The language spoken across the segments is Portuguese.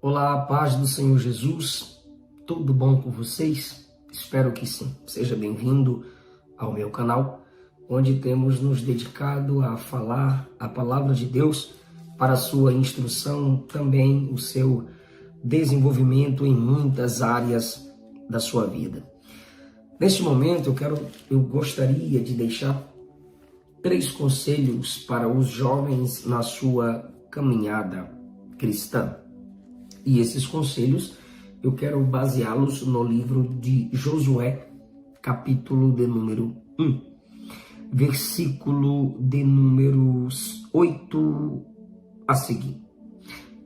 Olá, paz do Senhor Jesus, tudo bom com vocês? Espero que sim. Seja bem-vindo ao meu canal, onde temos nos dedicado a falar a palavra de Deus para a sua instrução, também o seu desenvolvimento em muitas áreas da sua vida. Neste momento, eu gostaria de deixar 3 conselhos para os jovens na sua caminhada cristã. E esses conselhos eu quero baseá-los no livro de Josué, capítulo de número 1, versículo de números 8 a seguir.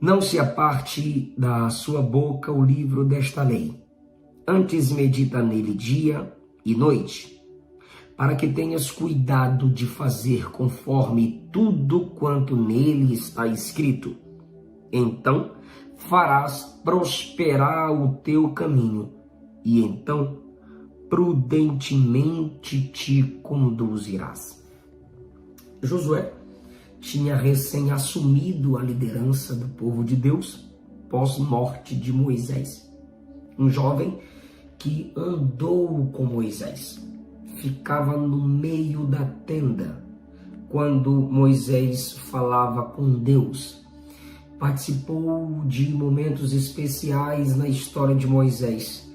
Não se aparte da sua boca o livro desta lei, antes medita nele dia e noite, para que tenhas cuidado de fazer conforme tudo quanto nele está escrito. Então farás prosperar o teu caminho, e então prudentemente te conduzirás. Josué tinha recém assumido a liderança do povo de Deus pós-morte de Moisés. Um jovem que andou com Moisés, ficava no meio da tenda quando Moisés falava com Deus. Participou de momentos especiais na história de Moisés.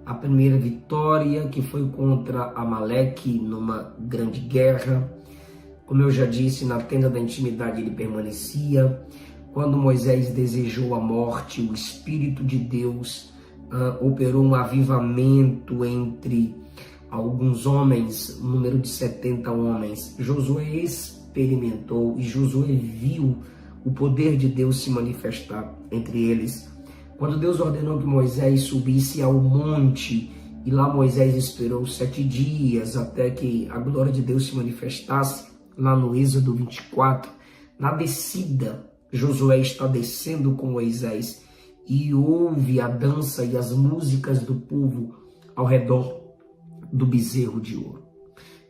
A primeira vitória, que foi contra Amaleque numa grande guerra. Como eu já disse, na tenda da intimidade ele permanecia. Quando Moisés desejou a morte, o Espírito de Deus operou um avivamento entre alguns homens, número de 70 homens. Josué experimentou e Josué viu o poder de Deus se manifestar entre eles. Quando Deus ordenou que Moisés subisse ao monte, e lá Moisés esperou 7 dias até que a glória de Deus se manifestasse, lá no Êxodo 24, na descida, Josué está descendo com Moisés e ouve a dança e as músicas do povo ao redor do bezerro de ouro.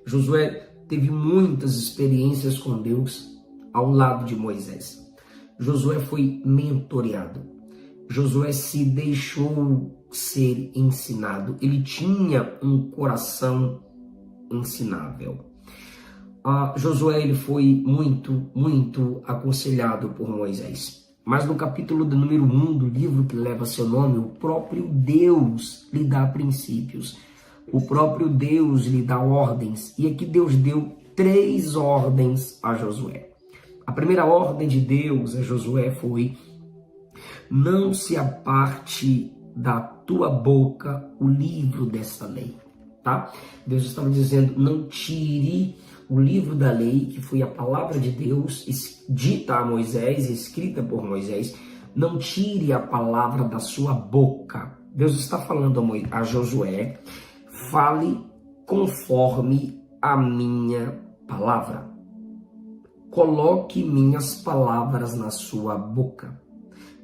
Josué teve muitas experiências com Deus ao lado de Moisés. Josué foi mentoreado. Josué se deixou ser ensinado. Ele tinha um coração ensinável. Josué ele foi muito aconselhado por Moisés. Mas no capítulo de número 1 do livro que leva seu nome, o próprio Deus lhe dá princípios. O próprio Deus lhe dá ordens. E aqui Deus deu 3 ordens a Josué. A primeira ordem de Deus a Josué foi: não se aparte da tua boca o livro desta lei, tá? Deus estava dizendo, não tire o livro da lei, que foi a palavra de Deus, dita a Moisés, escrita por Moisés, não tire a palavra da sua boca. Deus está falando a Josué, fale conforme a minha palavra. Coloque minhas palavras na sua boca.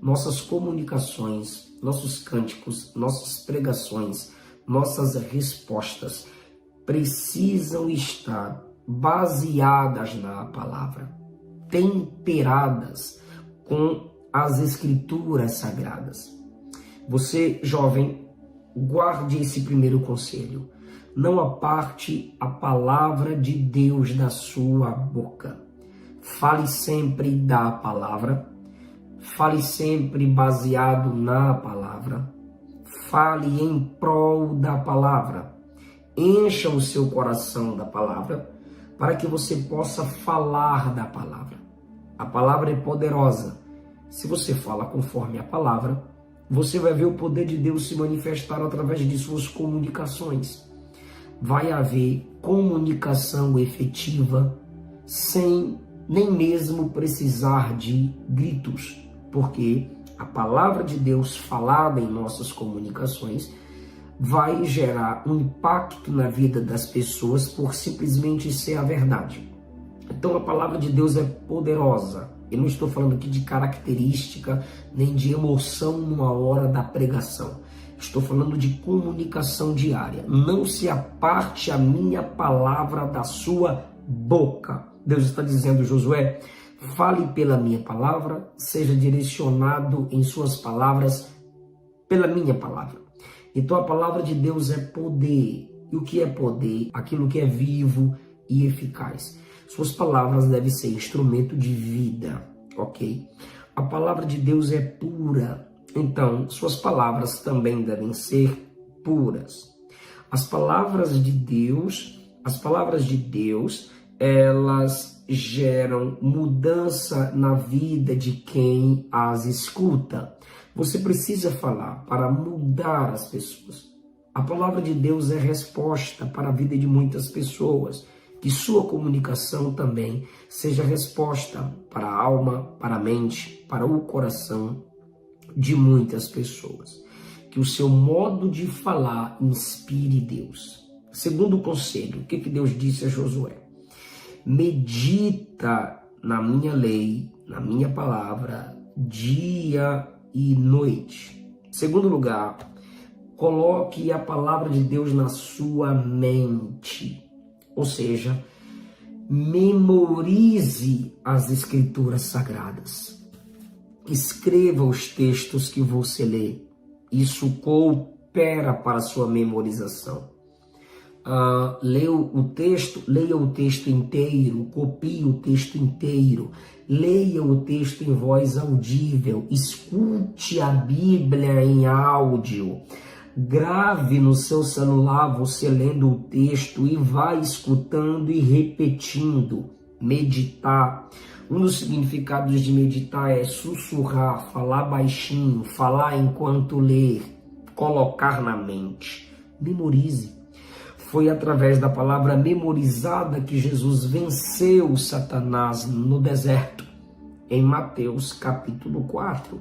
Nossas comunicações, nossos cânticos, nossas pregações, nossas respostas precisam estar baseadas na palavra, temperadas com as escrituras sagradas. Você, jovem, guarde esse primeiro conselho. Não aparte a palavra de Deus da sua boca. Fale sempre da palavra, fale sempre baseado na palavra, fale em prol da palavra, encha o seu coração da palavra, para que você possa falar da palavra. A palavra é poderosa. Se você fala conforme a palavra, você vai ver o poder de Deus se manifestar através de suas comunicações. Vai haver comunicação efetiva sem nem mesmo precisar de gritos, porque a palavra de Deus falada em nossas comunicações vai gerar um impacto na vida das pessoas por simplesmente ser a verdade. Então a palavra de Deus é poderosa. Eu não estou falando aqui de característica, nem de emoção numa hora da pregação. Estou falando de comunicação diária. Não se aparte a minha palavra da sua boca. Deus está dizendo, Josué, Fale pela minha palavra, seja direcionado em suas palavras pela minha palavra. Então a palavra de Deus é poder. E o que é poder? Aquilo que é vivo e eficaz. Suas palavras devem ser instrumento de vida, ok? A palavra de Deus é pura. Então, suas palavras também devem ser puras. As palavras de Deus, elas geram mudança na vida de quem as escuta. Você precisa falar para mudar as pessoas. A palavra de Deus é resposta para a vida de muitas pessoas. Que sua comunicação também seja resposta para a alma, para a mente, para o coração de muitas pessoas. Que o seu modo de falar inspire Deus. Segundo conselho, o que Deus disse a Josué? Medita na minha lei, na minha palavra, dia e noite. Segundo lugar, coloque a palavra de Deus na sua mente. Ou seja, memorize as escrituras sagradas. Escreva os textos que você lê. Isso coopera para a sua memorização. Leia o texto inteiro, copie o texto inteiro, leia o texto em voz audível, escute a Bíblia em áudio, grave no seu celular você lendo o texto e vá escutando e repetindo. Meditar. Um dos significados de meditar é sussurrar, falar baixinho, falar enquanto ler, colocar na mente. Memorize. Foi através da palavra memorizada que Jesus venceu Satanás no deserto, em Mateus capítulo 4.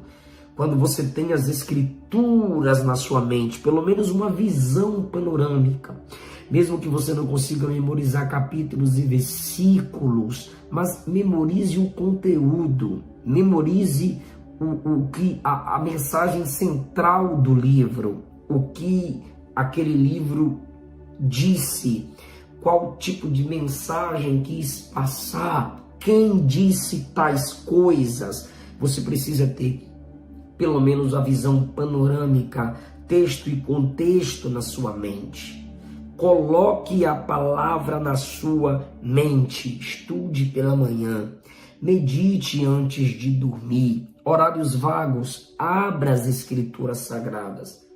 Quando você tem as escrituras na sua mente, pelo menos uma visão panorâmica, mesmo que você não consiga memorizar capítulos e versículos, mas memorize o conteúdo, memorize a mensagem central do livro, o que aquele livro disse, qual tipo de mensagem quis passar, quem disse tais coisas. Você precisa ter pelo menos a visão panorâmica, texto e contexto na sua mente. Coloque a palavra na sua mente, estude pela manhã, medite antes de dormir, horários vagos, abra as escrituras sagradas,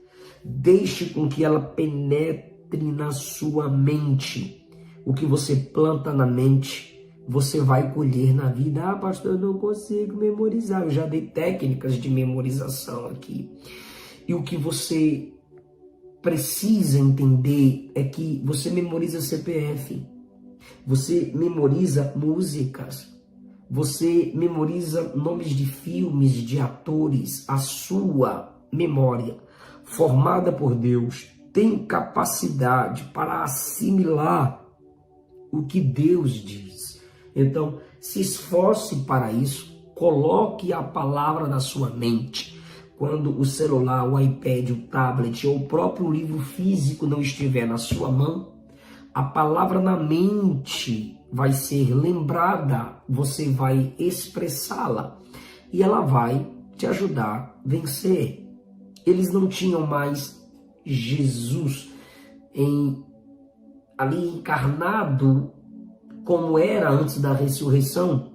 deixe com que ela penetre na sua mente. O que você planta na mente, você vai colher na vida. Ah, pastor, eu não consigo memorizar. Eu já dei técnicas de memorização aqui. E o que você precisa entender é que você memoriza CPF, você memoriza músicas, você memoriza nomes de filmes, de atores. A sua memória, formada por Deus, tem capacidade para assimilar o que Deus diz. Então, se esforce para isso, coloque a palavra na sua mente. Quando o celular, o iPad, o tablet ou o próprio livro físico não estiver na sua mão, a palavra na mente vai ser lembrada, você vai expressá-la e ela vai te ajudar a vencer. Eles não tinham mais Jesus ali encarnado como era antes da ressurreição,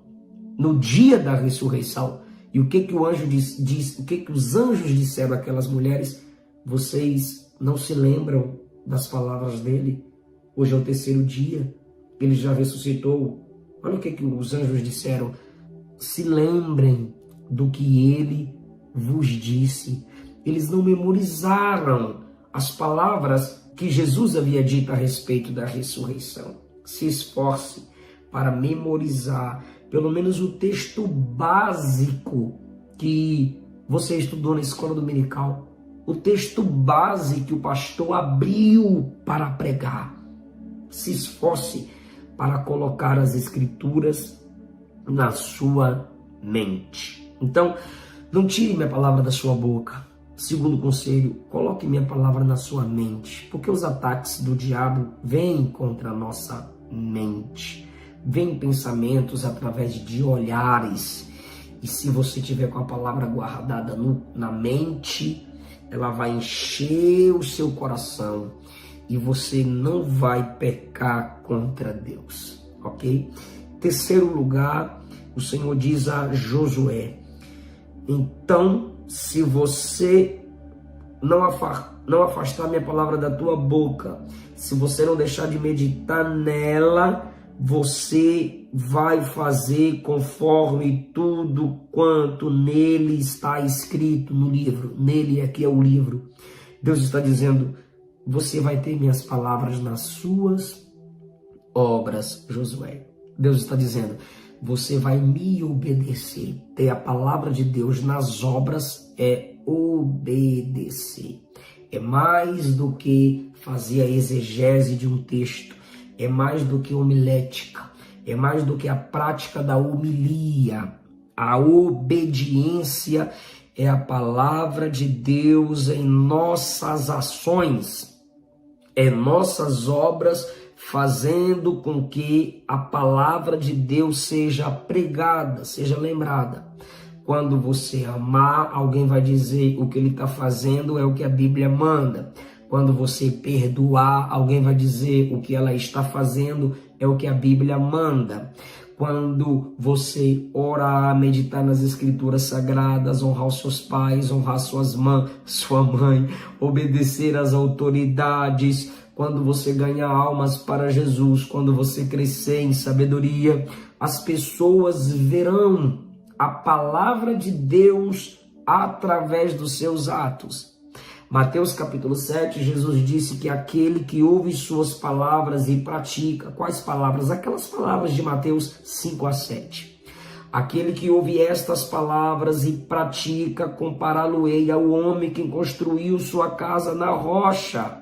no dia da ressurreição. E o que o anjo diz, o que os anjos disseram àquelas mulheres? Vocês não se lembram das palavras dele? Hoje é o terceiro dia, ele já ressuscitou. Olha o que os anjos disseram. Se lembrem do que ele vos disse. Eles não memorizaram as palavras que Jesus havia dito a respeito da ressurreição. Se esforce para memorizar pelo menos o texto básico que você estudou na escola dominical, o texto base que o pastor abriu para pregar. Se esforce para colocar as escrituras na sua mente. Então, não tire minha palavra da sua boca. Segundo conselho, coloque minha palavra na sua mente, porque os ataques do diabo vêm contra a nossa mente. vem pensamentos através de olhares. E se você tiver com a palavra guardada na mente, ela vai encher o seu coração e você não vai pecar contra Deus, ok? Terceiro lugar, o Senhor diz a Josué: então, se você não afastar minha palavra da tua boca, se você não deixar de meditar nela, você vai fazer conforme tudo quanto nele está escrito no livro. Nele aqui é o livro. Deus está dizendo: você vai ter minhas palavras nas suas obras, Josué. Deus está dizendo: você vai me obedecer. Ter a palavra de Deus nas obras é obedecer. É mais do que fazer a exegese de um texto. É mais do que homilética. É mais do que a prática da homilia. A obediência é a palavra de Deus em nossas ações. É nossas obras fazendo com que a palavra de Deus seja pregada, seja lembrada. Quando você amar, alguém vai dizer o que ele está fazendo é o que a Bíblia manda. Quando você perdoar, alguém vai dizer o que ela está fazendo é o que a Bíblia manda. Quando você orar, meditar nas escrituras sagradas, honrar os seus pais, honrar sua mãe, obedecer às autoridades, quando você ganhar almas para Jesus, quando você crescer em sabedoria, as pessoas verão a palavra de Deus através dos seus atos. Mateus capítulo 7, Jesus disse que aquele que ouve suas palavras e pratica, quais palavras? Aquelas palavras de Mateus 5 a 7. Aquele que ouve estas palavras e pratica, compará-lo-ei ao homem que construiu sua casa na rocha.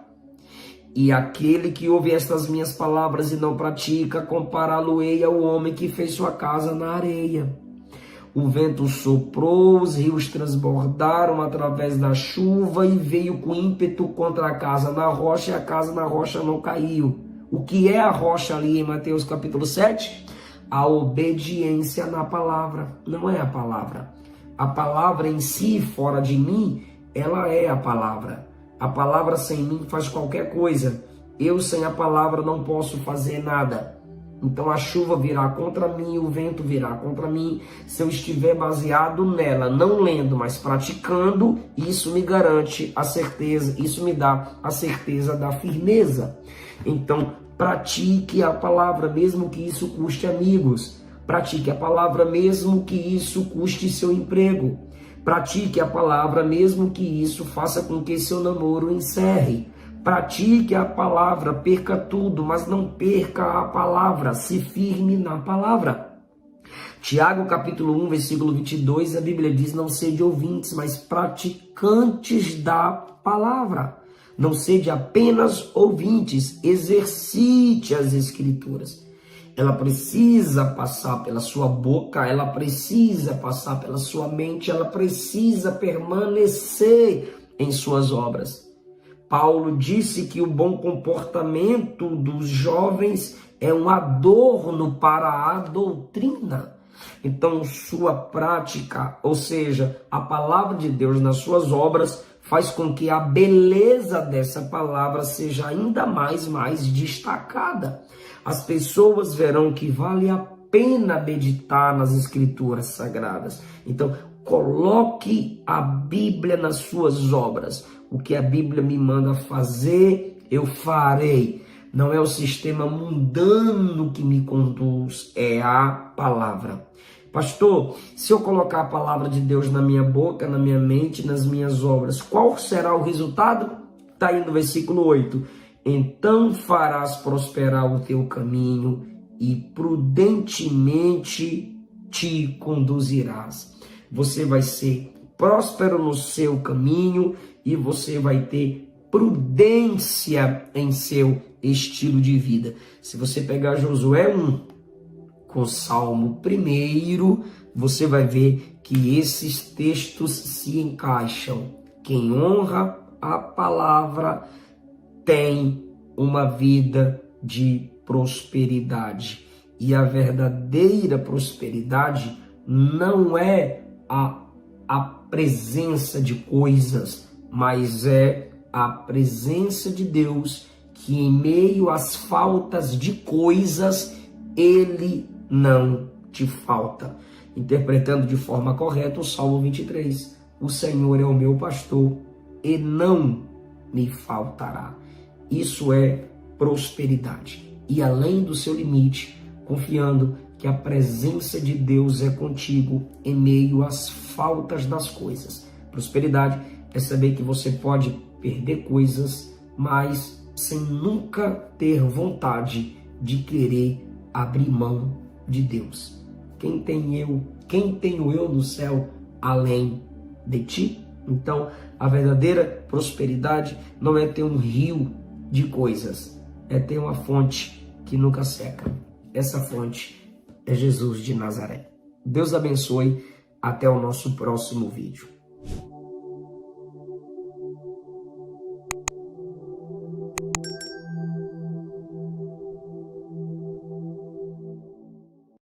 E aquele que ouve estas minhas palavras e não pratica, compará-lo-ei ao homem que fez sua casa na areia. O vento soprou, os rios transbordaram através da chuva e veio com ímpeto contra a casa na rocha, e a casa na rocha não caiu. O que é a rocha ali em Mateus capítulo 7? A obediência na palavra, não é a palavra. A palavra em si, fora de mim, ela é a palavra. A palavra sem mim faz qualquer coisa. Eu sem a palavra não posso fazer nada. Então a chuva virá contra mim, o vento virá contra mim. Se eu estiver baseado nela, não lendo, mas praticando, isso me garante a certeza, isso me dá a certeza da firmeza. Então pratique a palavra, mesmo que isso custe amigos. Pratique a palavra, mesmo que isso custe seu emprego. Pratique a palavra, mesmo que isso faça com que seu namoro encerre. Pratique a palavra, perca tudo, mas não perca a palavra, se firme na palavra. Tiago capítulo 1, versículo 22, a Bíblia diz: não sede ouvintes, mas praticantes da palavra. Não sede apenas ouvintes, exercite as escrituras. Ela precisa passar pela sua boca, ela precisa passar pela sua mente, ela precisa permanecer em suas obras. Paulo disse que o bom comportamento dos jovens é um adorno para a doutrina. Então, sua prática, ou seja, a palavra de Deus nas suas obras, faz com que a beleza dessa palavra seja ainda mais destacada. As pessoas verão que vale a pena meditar nas escrituras sagradas. Então, coloque a Bíblia nas suas obras. O que a Bíblia me manda fazer, eu farei. Não é o sistema mundano que me conduz, é a palavra. Pastor, se eu colocar a palavra de Deus na minha boca, na minha mente, nas minhas obras, qual será o resultado? Está aí no versículo 8. Então farás prosperar o teu caminho e prudentemente te conduzirás. Você vai ser próspero no seu caminho e você vai ter prudência em seu estilo de vida. Se você pegar Josué 1 com Salmo 1, você vai ver que esses textos se encaixam. Quem honra a palavra tem uma vida de prosperidade. E a verdadeira prosperidade não é a presença de coisas, mas é a presença de Deus, que em meio às faltas de coisas, Ele não te falta. Interpretando de forma correta o Salmo 23, o Senhor é o meu pastor e não me faltará. Isso é prosperidade. E além do seu limite, confiando que a presença de Deus é contigo em meio às faltas das coisas. Prosperidade é saber que você pode perder coisas, mas sem nunca ter vontade de querer abrir mão de Deus. Quem tenho eu no céu além de ti? Então, a verdadeira prosperidade não é ter um rio de coisas, é ter uma fonte que nunca seca. Essa fonte é Jesus de Nazaré. Deus abençoe. Até o nosso próximo vídeo.